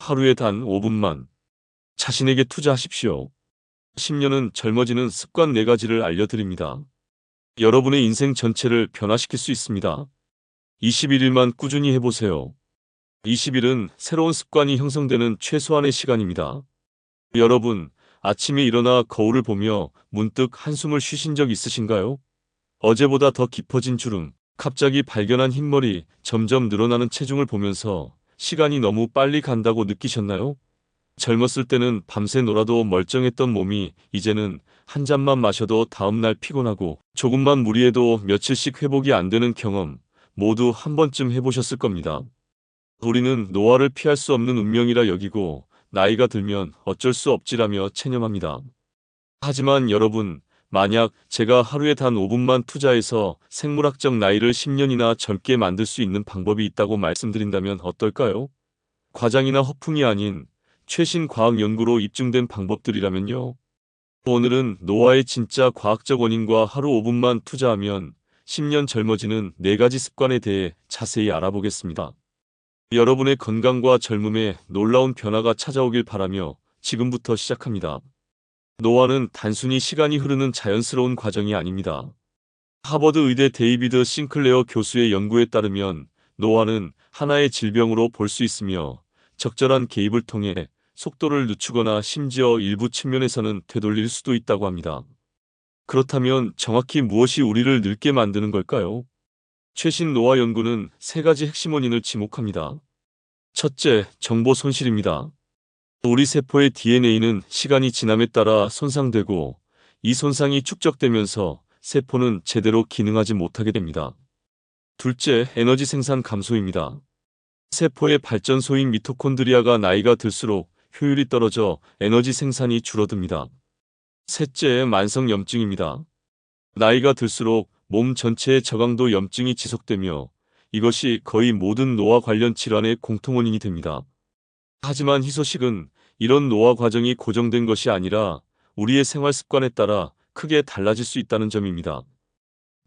하루에 단 5분만 자신에게 투자하십시오. 10년은 젊어지는 습관 4가지를 알려드립니다. 여러분의 인생 전체를 변화시킬 수 있습니다. 21일만 꾸준히 해보세요. 20일은 새로운 습관이 형성되는 최소한의 시간입니다. 여러분, 아침에 일어나 거울을 보며 문득 한숨을 쉬신 적 있으신가요? 어제보다 더 깊어진 주름, 갑자기 발견한 흰머리, 점점 늘어나는 체중을 보면서 시간이 너무 빨리 간다고 느끼셨나요? 젊었을 때는 밤새 놀아도 멀쩡했던 몸이 이제는 한 잔만 마셔도 다음날 피곤하고 조금만 무리해도 며칠씩 회복이 안 되는 경험 모두 한 번쯤 해보셨을 겁니다. 우리는 노화를 피할 수 없는 운명이라 여기고 나이가 들면 어쩔 수 없지라며 체념합니다. 하지만 여러분, 만약 제가 하루에 단 5분만 투자해서 생물학적 나이를 10년이나 젊게 만들 수 있는 방법이 있다고 말씀드린다면 어떨까요? 과장이나 허풍이 아닌 최신 과학 연구로 입증된 방법들이라면요. 오늘은 노화의 진짜 과학적 원인과 하루 5분만 투자하면 10년 젊어지는 4가지 습관에 대해 자세히 알아보겠습니다. 여러분의 건강과 젊음에 놀라운 변화가 찾아오길 바라며 지금부터 시작합니다. 노화는 단순히 시간이 흐르는 자연스러운 과정이 아닙니다. 하버드 의대 데이비드 싱클레어 교수의 연구에 따르면 노화는 하나의 질병으로 볼 수 있으며 적절한 개입을 통해 속도를 늦추거나 심지어 일부 측면에서는 되돌릴 수도 있다고 합니다. 그렇다면 정확히 무엇이 우리를 늙게 만드는 걸까요? 최신 노화 연구는 3가지 핵심 원인을 지목합니다. 첫째, 정보 손실입니다. 우리 세포의 DNA는 시간이 지남에 따라 손상되고 이 손상이 축적되면서 세포는 제대로 기능하지 못하게 됩니다. 둘째, 에너지 생산 감소입니다. 세포의 발전소인 미토콘드리아가 나이가 들수록 효율이 떨어져 에너지 생산이 줄어듭니다. 셋째, 만성 염증입니다. 나이가 들수록 몸 전체의 저강도 염증이 지속되며 이것이 거의 모든 노화 관련 질환의 공통원인이 됩니다. 하지만 희소식은 이런 노화 과정이 고정된 것이 아니라 우리의 생활 습관에 따라 크게 달라질 수 있다는 점입니다.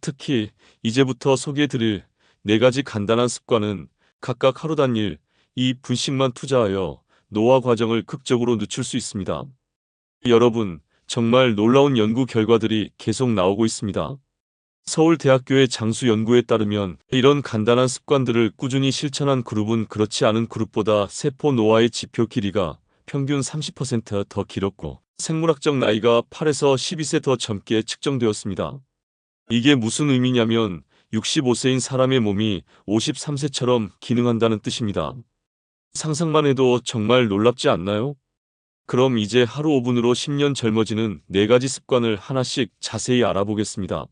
특히 이제부터 소개해드릴 4가지 간단한 습관은 각각 하루 단일 2분씩만 투자하여 노화 과정을 극적으로 늦출 수 있습니다. 여러분, 정말 놀라운 연구 결과들이 계속 나오고 있습니다. 서울대학교의 장수 연구에 따르면 이런 간단한 습관들을 꾸준히 실천한 그룹은 그렇지 않은 그룹보다 세포 노화의 지표 길이가 평균 30%더 길었고 생물학적 나이가 8에서 12세 더 젊게 측정되었습니다. 이게 무슨 의미냐면 65세인 사람의 몸이 53세처럼 기능한다는 뜻입니다. 상상만 해도 정말 놀랍지 않나요? 그럼 이제 하루 5분으로 10년 젊어지는 4가지 습관을 하나씩 자세히 알아보겠습니다.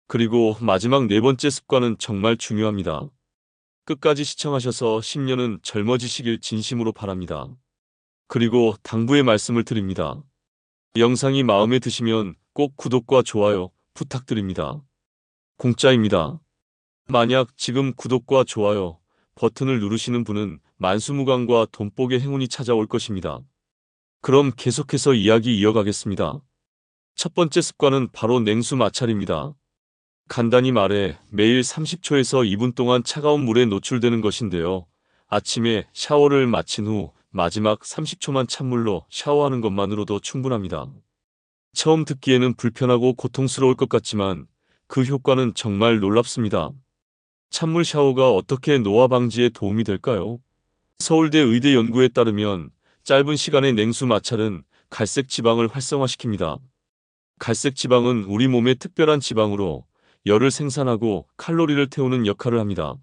그리고 마지막 4번째 습관은 정말 중요합니다. 끝까지 시청하셔서 10년은 젊어지시길 진심으로 바랍니다. 그리고 당부의 말씀을 드립니다. 영상이 마음에 드시면 꼭 구독과 좋아요 부탁드립니다. 공짜입니다. 만약 지금 구독과 좋아요 버튼을 누르시는 분은 만수무강과 돈복의 행운이 찾아올 것입니다. 그럼 계속해서 이야기 이어가겠습니다. 첫 번째 습관은 바로 냉수 마찰입니다. 간단히 말해 매일 30초에서 2분 동안 차가운 물에 노출되는 것인데요. 아침에 샤워를 마친 후 마지막 30초만 찬물로 샤워하는 것만으로도 충분합니다. 처음 듣기에는 불편하고 고통스러울 것 같지만 그 효과는 정말 놀랍습니다. 찬물 샤워가 어떻게 노화 방지에 도움이 될까요? 서울대 의대 연구에 따르면 짧은 시간의 냉수 마찰은 갈색 지방을 활성화시킵니다. 갈색 지방은 우리 몸의 특별한 지방으로 열을 생산하고 칼로리를 태우는 역할을 합니다.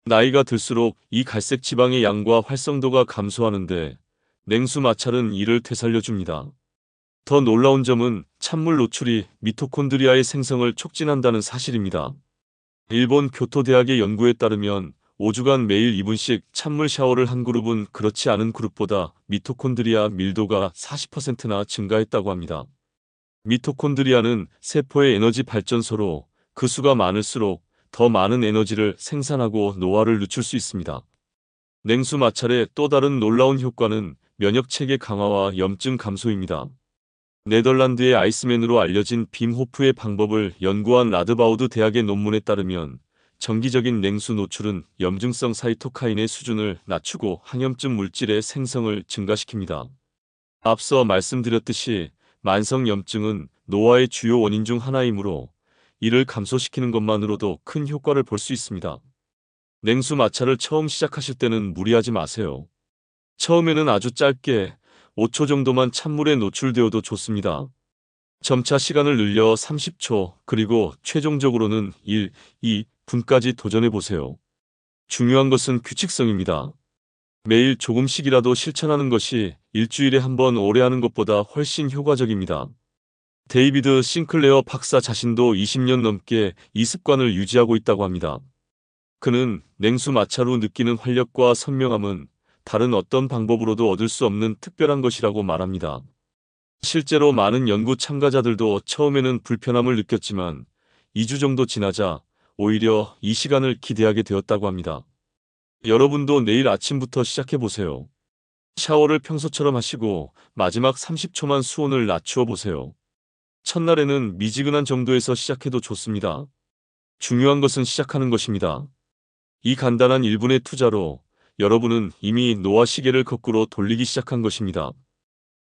나이가 들수록 이 갈색 지방의 양과 활성도가 감소하는데 냉수 마찰은 이를 되살려줍니다. 더 놀라운 점은 찬물 노출이 미토콘드리아의 생성을 촉진한다는 사실입니다. 일본 교토대학의 연구에 따르면 5주간 매일 2분씩 찬물 샤워를 한 그룹은 그렇지 않은 그룹보다 미토콘드리아 밀도가 40%나 증가했다고 합니다. 미토콘드리아는 세포의 에너지 발전소로 그 수가 많을수록 더 많은 에너지를 생산하고 노화를 늦출 수 있습니다. 냉수 마찰의 또 다른 놀라운 효과는 면역체계 강화와 염증 감소입니다. 네덜란드의 아이스맨으로 알려진 빔 호프의 방법을 연구한 라드바우드 대학의 논문에 따르면 정기적인 냉수 노출은 염증성 사이토카인의 수준을 낮추고 항염증 물질의 생성을 증가시킵니다. 앞서 말씀드렸듯이 만성 염증은 노화의 주요 원인 중 하나이므로 이를 감소시키는 것만으로도 큰 효과를 볼 수 있습니다. 냉수 마찰을 처음 시작하실 때는 무리하지 마세요. 처음에는 아주 짧게 5초 정도만 찬물에 노출되어도 좋습니다. 점차 시간을 늘려 30초, 그리고 최종적으로는 1, 2분까지 도전해 보세요. 중요한 것은 규칙성입니다. 매일 조금씩이라도 실천하는 것이 일주일에 한 번 오래 하는 것보다 훨씬 효과적입니다. 데이비드 싱클레어 박사 자신도 20년 넘게 이 습관을 유지하고 있다고 합니다. 그는 냉수 마찰 후 느끼는 활력과 선명함은 다른 어떤 방법으로도 얻을 수 없는 특별한 것이라고 말합니다. 실제로 많은 연구 참가자들도 처음에는 불편함을 느꼈지만 2주 정도 지나자 오히려 이 시간을 기대하게 되었다고 합니다. 여러분도 내일 아침부터 시작해보세요. 샤워를 평소처럼 하시고 마지막 30초만 수온을 낮추어 보세요. 첫날에는 미지근한 정도에서 시작해도 좋습니다. 중요한 것은 시작하는 것입니다. 이 간단한 1분의 투자로 여러분은 이미 노화 시계를 거꾸로 돌리기 시작한 것입니다.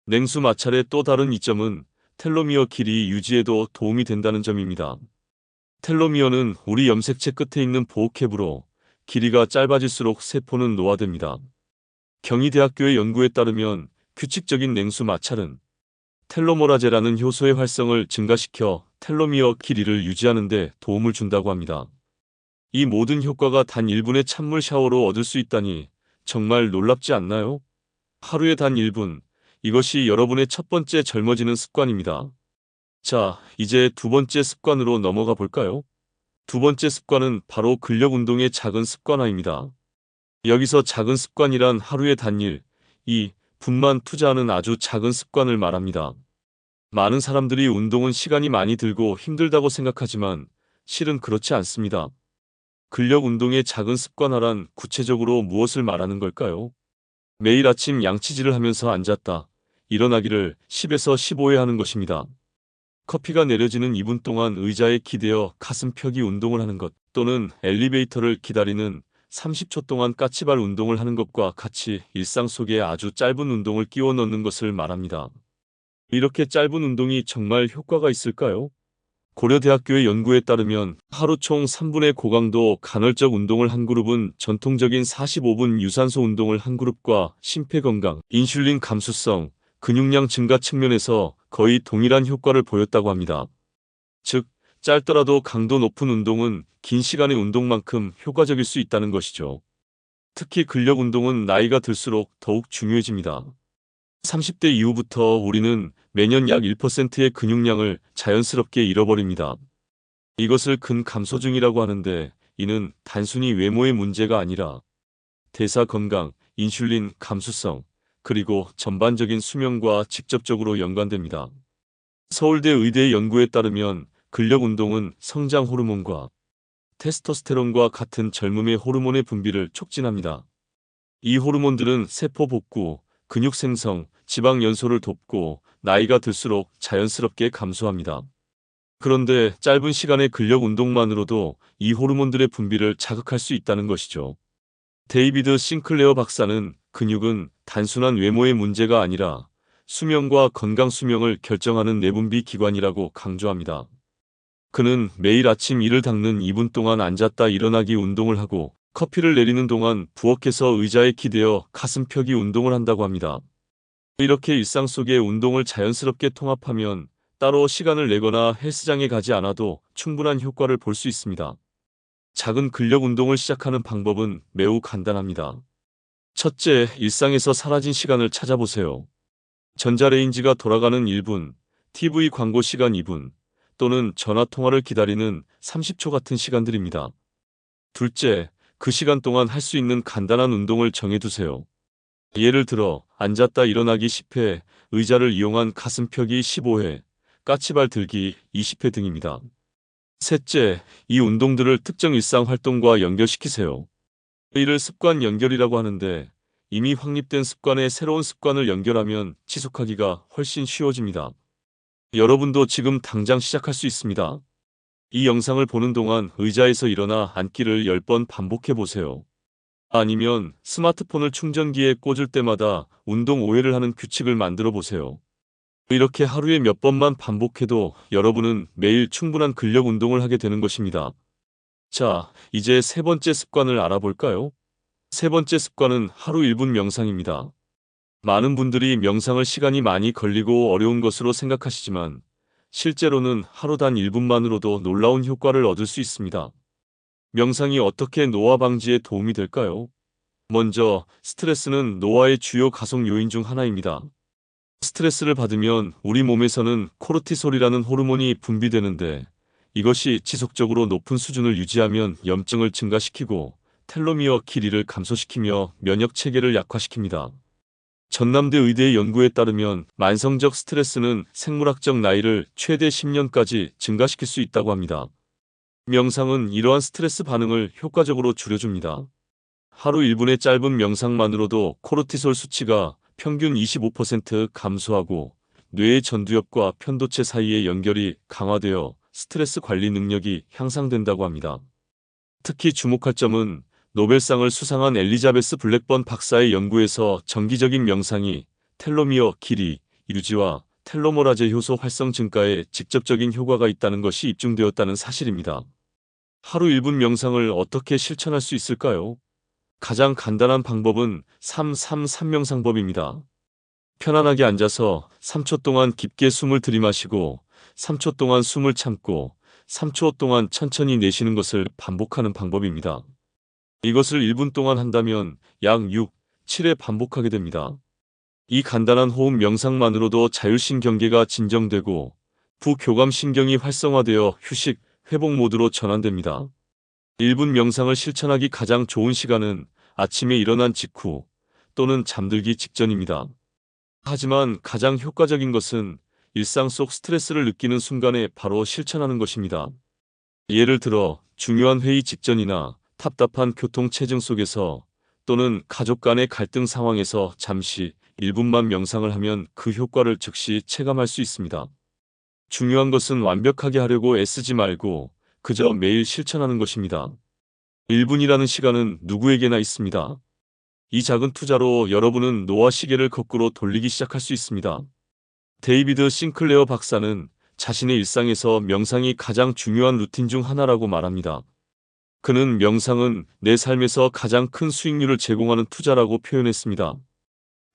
냉수 마찰의 또 다른 이점은 텔로미어 길이 유지에도 도움이 된다는 점입니다. 텔로미어는 우리 염색체 끝에 있는 보호캡으로 길이가 짧아질수록 세포는 노화됩니다. 경희대학교의 연구에 따르면 규칙적인 냉수 마찰은 텔로메라제라는 효소의 활성을 증가시켜 텔로미어 길이를 유지하는 데 도움을 준다고 합니다. 이 모든 효과가 단 1분의 찬물 샤워로 얻을 수 있다니 정말 놀랍지 않나요? 하루에 단 1분, 이것이 여러분의 첫 번째 젊어지는 습관입니다. 자, 이제 두 번째 습관으로 넘어가 볼까요? 두 번째 습관은 바로 근력 운동의 작은 습관화입니다. 여기서 작은 습관이란 하루에 단 1, 2분만 투자하는 아주 작은 습관을 말합니다. 많은 사람들이 운동은 시간이 많이 들고 힘들다고 생각하지만 실은 그렇지 않습니다. 근력 운동의 작은 습관화란 구체적으로 무엇을 말하는 걸까요? 매일 아침 양치질을 하면서 앉았다 일어나기를 10에서 15회 하는 것입니다. 커피가 내려지는 2분 동안 의자에 기대어 가슴 펴기 운동을 하는 것, 또는 엘리베이터를 기다리는 30초 동안 까치발 운동을 하는 것과 같이 일상 속에 아주 짧은 운동을 끼워 넣는 것을 말합니다. 이렇게 짧은 운동이 정말 효과가 있을까요? 고려대학교의 연구에 따르면 하루 총 3분의 고강도 간헐적 운동을 한 그룹은 전통적인 45분 유산소 운동을 한 그룹과 심폐건강, 인슐린 감수성, 근육량 증가 측면에서 거의 동일한 효과를 보였다고 합니다. 즉, 짧더라도 강도 높은 운동은 긴 시간의 운동만큼 효과적일 수 있다는 것이죠. 특히 근력 운동은 나이가 들수록 더욱 중요해집니다. 30대 이후부터 우리는 매년 약 1%의 근육량을 자연스럽게 잃어버립니다. 이것을 근감소증이라고 하는데, 이는 단순히 외모의 문제가 아니라 대사 건강, 인슐린 감수성, 그리고 전반적인 수명과 직접적으로 연관됩니다. 서울대 의대의 연구에 따르면 근력 운동은 성장 호르몬과 테스토스테론과 같은 젊음의 호르몬의 분비를 촉진합니다. 이 호르몬들은 세포 복구, 근육 생성, 지방 연소를 돕고 나이가 들수록 자연스럽게 감소합니다. 그런데 짧은 시간의 근력 운동만으로도 이 호르몬들의 분비를 자극할 수 있다는 것이죠. 데이비드 싱클레어 박사는 근육은 단순한 외모의 문제가 아니라 수명과 건강 수명을 결정하는 내분비 기관이라고 강조합니다. 그는 매일 아침 이를 닦는 2분 동안 앉았다 일어나기 운동을 하고 커피를 내리는 동안 부엌에서 의자에 기대어 가슴 펴기 운동을 한다고 합니다. 이렇게 일상 속에 운동을 자연스럽게 통합하면 따로 시간을 내거나 헬스장에 가지 않아도 충분한 효과를 볼 수 있습니다. 작은 근력 운동을 시작하는 방법은 매우 간단합니다. 첫째, 일상에서 사라진 시간을 찾아보세요. 전자레인지가 돌아가는 1분, TV 광고 시간 2분, 또는 전화 통화를 기다리는 30초 같은 시간들입니다. 둘째, 그 시간 동안 할 수 있는 간단한 운동을 정해두세요. 예를 들어 앉았다 일어나기 10회, 의자를 이용한 가슴 펴기 15회, 까치발 들기 20회 등입니다. 셋째, 이 운동들을 특정 일상 활동과 연결시키세요. 이를 습관 연결이라고 하는데, 이미 확립된 습관에 새로운 습관을 연결하면 지속하기가 훨씬 쉬워집니다. 여러분도 지금 당장 시작할 수 있습니다. 이 영상을 보는 동안 의자에서 일어나 앉기를 10번 반복해 보세요. 아니면 스마트폰을 충전기에 꽂을 때마다 운동 5회를 하는 규칙을 만들어 보세요. 이렇게 하루에 몇 번만 반복해도 여러분은 매일 충분한 근력 운동을 하게 되는 것입니다. 자, 이제 세 번째 습관을 알아볼까요? 세 번째 습관은 하루 1분 명상입니다. 많은 분들이 명상을 시간이 많이 걸리고 어려운 것으로 생각하시지만 실제로는 하루 단 1분만으로도 놀라운 효과를 얻을 수 있습니다. 명상이 어떻게 노화 방지에 도움이 될까요? 먼저, 스트레스는 노화의 주요 가속 요인 중 하나입니다. 스트레스를 받으면 우리 몸에서는 코르티솔이라는 호르몬이 분비되는데 이것이 지속적으로 높은 수준을 유지하면 염증을 증가시키고 텔로미어 길이를 감소시키며 면역 체계를 약화시킵니다. 전남대 의대의 연구에 따르면 만성적 스트레스는 생물학적 나이를 최대 10년까지 증가시킬 수 있다고 합니다. 명상은 이러한 스트레스 반응을 효과적으로 줄여줍니다. 하루 1분의 짧은 명상만으로도 코르티솔 수치가 평균 25% 감소하고 뇌의 전두엽과 편도체 사이의 연결이 강화되어 스트레스 관리 능력이 향상된다고 합니다. 특히 주목할 점은 노벨상을 수상한 엘리자베스 블랙번 박사의 연구에서 정기적인 명상이 텔로미어 길이 유지와 텔로머라제 효소 활성 증가에 직접적인 효과가 있다는 것이 입증되었다는 사실입니다. 하루 1분 명상을 어떻게 실천할 수 있을까요? 가장 간단한 방법은 3-3-3 명상법입니다. 편안하게 앉아서 3초 동안 깊게 숨을 들이마시고 3초 동안 숨을 참고 3초 동안 천천히 내쉬는 것을 반복하는 방법입니다. 이것을 1분 동안 한다면 약 6, 7회 반복하게 됩니다. 이 간단한 호흡 명상만으로도 자율신경계가 진정되고 부교감신경이 활성화되어 휴식, 회복 모드로 전환됩니다. 1분 명상을 실천하기 가장 좋은 시간은 아침에 일어난 직후 또는 잠들기 직전입니다. 하지만 가장 효과적인 것은 일상 속 스트레스를 느끼는 순간에 바로 실천하는 것입니다. 예를 들어 중요한 회의 직전이나 답답한 교통체증 속에서 또는 가족 간의 갈등 상황에서 잠시 1분만 명상을 하면 그 효과를 즉시 체감할 수 있습니다. 중요한 것은 완벽하게 하려고 애쓰지 말고 그저 매일 실천하는 것입니다. 1분이라는 시간은 누구에게나 있습니다. 이 작은 투자로 여러분은 노화 시계를 거꾸로 돌리기 시작할 수 있습니다. 데이비드 싱클레어 박사는 자신의 일상에서 명상이 가장 중요한 루틴 중 하나라고 말합니다. 그는 명상은 내 삶에서 가장 큰 수익률을 제공하는 투자라고 표현했습니다.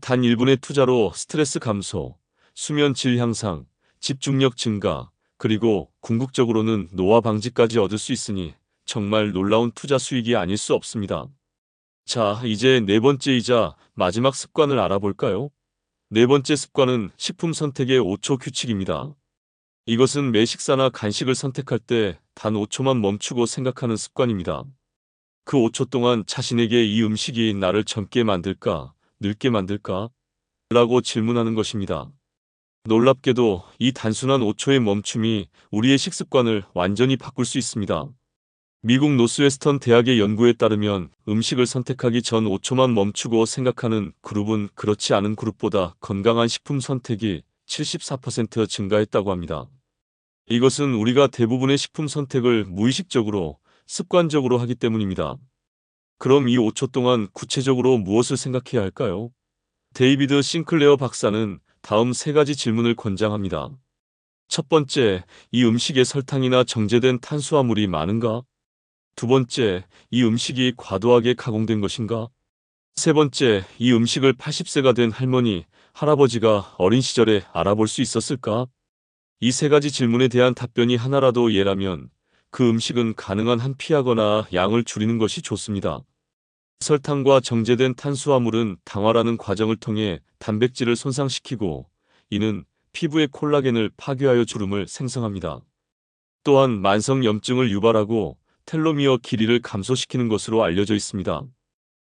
단 1분의 투자로 스트레스 감소, 수면 질 향상, 집중력 증가, 그리고 궁극적으로는 노화 방지까지 얻을 수 있으니 정말 놀라운 투자 수익이 아닐 수 없습니다. 자, 이제 네 번째이자 마지막 습관을 알아볼까요? 네 번째 습관은 식품 선택의 5초 규칙입니다. 이것은 매 식사나 간식을 선택할 때 단 5초만 멈추고 생각하는 습관입니다. 그 5초 동안 자신에게 이 음식이 나를 젊게 만들까, 늙게 만들까? 라고 질문하는 것입니다. 놀랍게도 이 단순한 5초의 멈춤이 우리의 식습관을 완전히 바꿀 수 있습니다. 미국 노스웨스턴 대학의 연구에 따르면 음식을 선택하기 전 5초만 멈추고 생각하는 그룹은 그렇지 않은 그룹보다 건강한 식품 선택이 74% 증가했다고 합니다. 이것은 우리가 대부분의 식품 선택을 무의식적으로, 습관적으로 하기 때문입니다. 그럼 이 5초 동안 구체적으로 무엇을 생각해야 할까요? 데이비드 싱클레어 박사는 다음 세 가지 질문을 권장합니다. 첫 번째, 이 음식에 설탕이나 정제된 탄수화물이 많은가? 두 번째, 이 음식이 과도하게 가공된 것인가? 세 번째, 이 음식을 80세가 된 할머니, 할아버지가 어린 시절에 알아볼 수 있었을까? 이 세 가지 질문에 대한 답변이 하나라도 예라면 그 음식은 가능한 한 피하거나 양을 줄이는 것이 좋습니다. 설탕과 정제된 탄수화물은 당화라는 과정을 통해 단백질을 손상시키고 이는 피부의 콜라겐을 파괴하여 주름을 생성합니다. 또한 만성 염증을 유발하고 텔로미어 길이를 감소시키는 것으로 알려져 있습니다.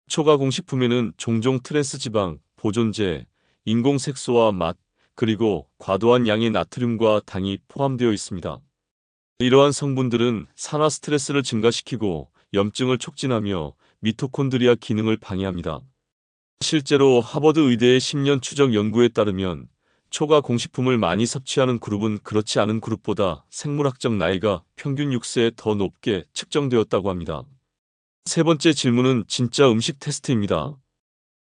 초가공식품에는 종종 트랜스지방, 보존제, 인공색소와 맛, 그리고 과도한 양의 나트륨과 당이 포함되어 있습니다. 이러한 성분들은 산화 스트레스를 증가시키고 염증을 촉진하며 미토콘드리아 기능을 방해합니다. 실제로 하버드 의대의 10년 추적 연구에 따르면 초과 공식품을 많이 섭취하는 그룹은 그렇지 않은 그룹보다 생물학적 나이가 평균 6세에 더 높게 측정되었다고 합니다. 세 번째 질문은 진짜 음식 테스트입니다.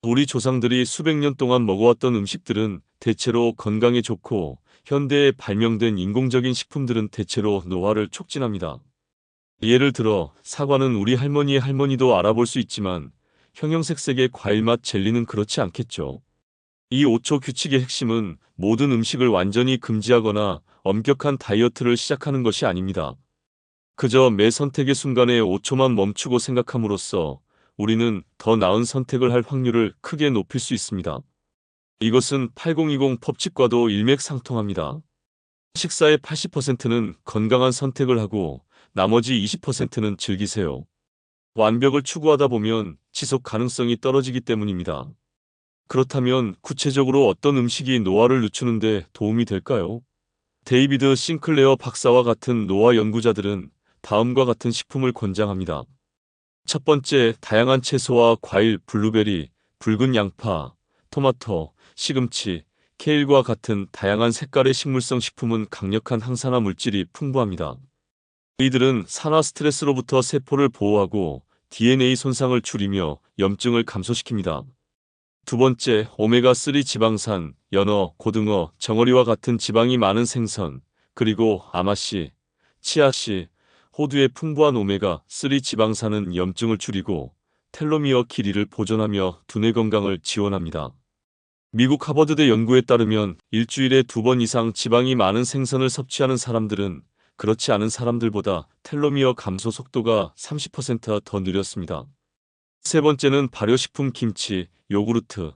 우리 조상들이 수백 년 동안 먹어왔던 음식들은 대체로 건강에 좋고 현대에 발명된 인공적인 식품들은 대체로 노화를 촉진합니다. 예를 들어 사과는 우리 할머니의 할머니도 알아볼 수 있지만 형형색색의 과일맛 젤리는 그렇지 않겠죠. 이 5초 규칙의 핵심은 모든 음식을 완전히 금지하거나 엄격한 다이어트를 시작하는 것이 아닙니다. 그저 매 선택의 순간에 5초만 멈추고 생각함으로써 우리는 더 나은 선택을 할 확률을 크게 높일 수 있습니다. 이것은 8020 법칙과도 일맥상통합니다. 식사의 80%는 건강한 선택을 하고 나머지 20%는 즐기세요. 완벽을 추구하다 보면 지속 가능성이 떨어지기 때문입니다. 그렇다면 구체적으로 어떤 음식이 노화를 늦추는 데 도움이 될까요? 데이비드 싱클레어 박사와 같은 노화 연구자들은 다음과 같은 식품을 권장합니다. 첫 번째, 다양한 채소와 과일, 블루베리, 붉은 양파, 토마토, 시금치, 케일과 같은 다양한 색깔의 식물성 식품은 강력한 항산화 물질이 풍부합니다. 이들은 산화 스트레스로부터 세포를 보호하고 DNA 손상을 줄이며 염증을 감소시킵니다. 두 번째, 오메가3 지방산, 연어, 고등어, 정어리와 같은 지방이 많은 생선, 그리고 아마씨, 치아씨, 호두의 풍부한 오메가3 지방산은 염증을 줄이고 텔로미어 길이를 보존하며 두뇌 건강을 지원합니다. 미국 하버드대 연구에 따르면 일주일에 2번 이상 지방이 많은 생선을 섭취하는 사람들은 그렇지 않은 사람들보다 텔로미어 감소 속도가 30%더 느렸습니다. 세 번째는 발효식품 김치, 요구르트,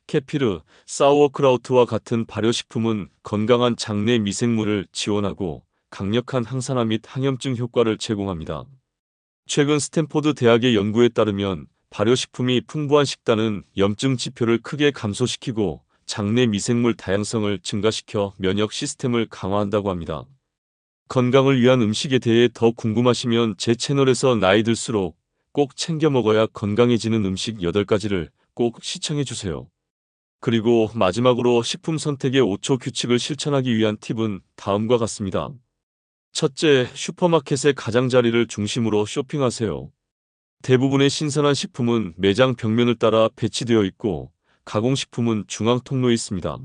케피르, 사우어크라우트와 같은 발효식품은 건강한 장내 미생물을 지원하고 강력한 항산화 및 항염증 효과를 제공합니다. 최근 스탠포드 대학의 연구에 따르면 발효식품이 풍부한 식단은 염증 지표를 크게 감소시키고 장내 미생물 다양성을 증가시켜 면역 시스템을 강화한다고 합니다. 건강을 위한 음식에 대해 더 궁금하시면 제 채널에서 나이 들수록 꼭 챙겨 먹어야 건강해지는 음식 8가지를 꼭 시청해주세요. 그리고 마지막으로 식품 선택의 5초 규칙을 실천하기 위한 팁은 다음과 같습니다. 첫째, 슈퍼마켓의 가장자리를 중심으로 쇼핑하세요. 대부분의 신선한 식품은 매장 벽면을 따라 배치되어 있고 가공식품은 중앙 통로에 있습니다.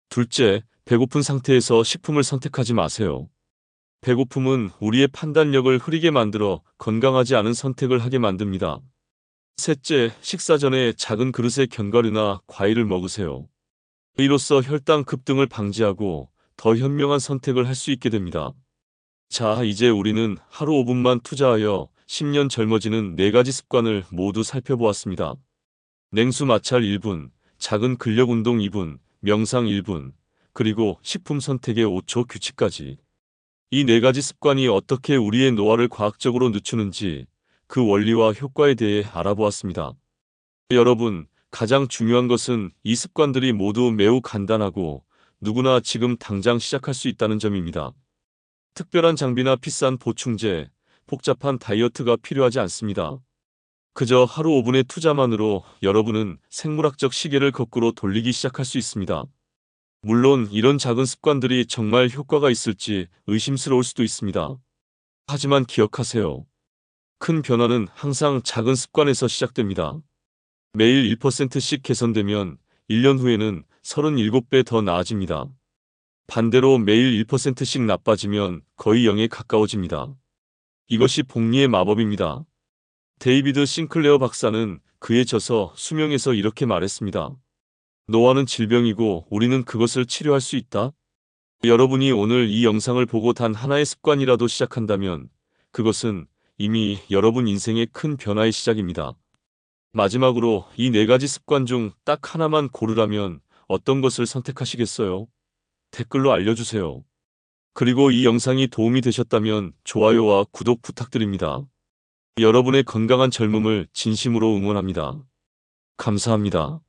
둘째, 배고픈 상태에서 식품을 선택하지 마세요. 배고픔은 우리의 판단력을 흐리게 만들어 건강하지 않은 선택을 하게 만듭니다. 셋째, 식사 전에 작은 그릇에 견과류나 과일을 먹으세요. 이로써 혈당 급등을 방지하고 더 현명한 선택을 할 수 있게 됩니다. 자, 이제 우리는 하루 5분만 투자하여 10년 젊어지는 4가지 습관을 모두 살펴보았습니다. 냉수 마찰 1분, 작은 근력 운동 2분, 명상 1분, 그리고 식품 선택의 5초 규칙까지. 이 4가지 습관이 어떻게 우리의 노화를 과학적으로 늦추는지 그 원리와 효과에 대해 알아보았습니다. 여러분, 가장 중요한 것은 이 습관들이 모두 매우 간단하고 누구나 지금 당장 시작할 수 있다는 점입니다. 특별한 장비나 비싼 보충제, 복잡한 다이어트가 필요하지 않습니다. 그저 하루 5분의 투자만으로 여러분은 생물학적 시계를 거꾸로 돌리기 시작할 수 있습니다. 물론 이런 작은 습관들이 정말 효과가 있을지 의심스러울 수도 있습니다. 하지만 기억하세요. 큰 변화는 항상 작은 습관에서 시작됩니다. 매일 1%씩 개선되면 1년 후에는 37배 더 나아집니다. 반대로 매일 1%씩 나빠지면 거의 0에 가까워집니다. 이것이 복리의 마법입니다. 데이비드 싱클레어 박사는 그의 저서 수명에서 이렇게 말했습니다. 노화는 질병이고 우리는 그것을 치료할 수 있다. 여러분이 오늘 이 영상을 보고 단 하나의 습관이라도 시작한다면 그것은 이미 여러분 인생의 큰 변화의 시작입니다. 마지막으로 이 4가지 습관 중 딱 하나만 고르라면 어떤 것을 선택하시겠어요? 댓글로 알려주세요. 그리고 이 영상이 도움이 되셨다면 좋아요와 구독 부탁드립니다. 여러분의 건강한 젊음을 진심으로 응원합니다. 감사합니다.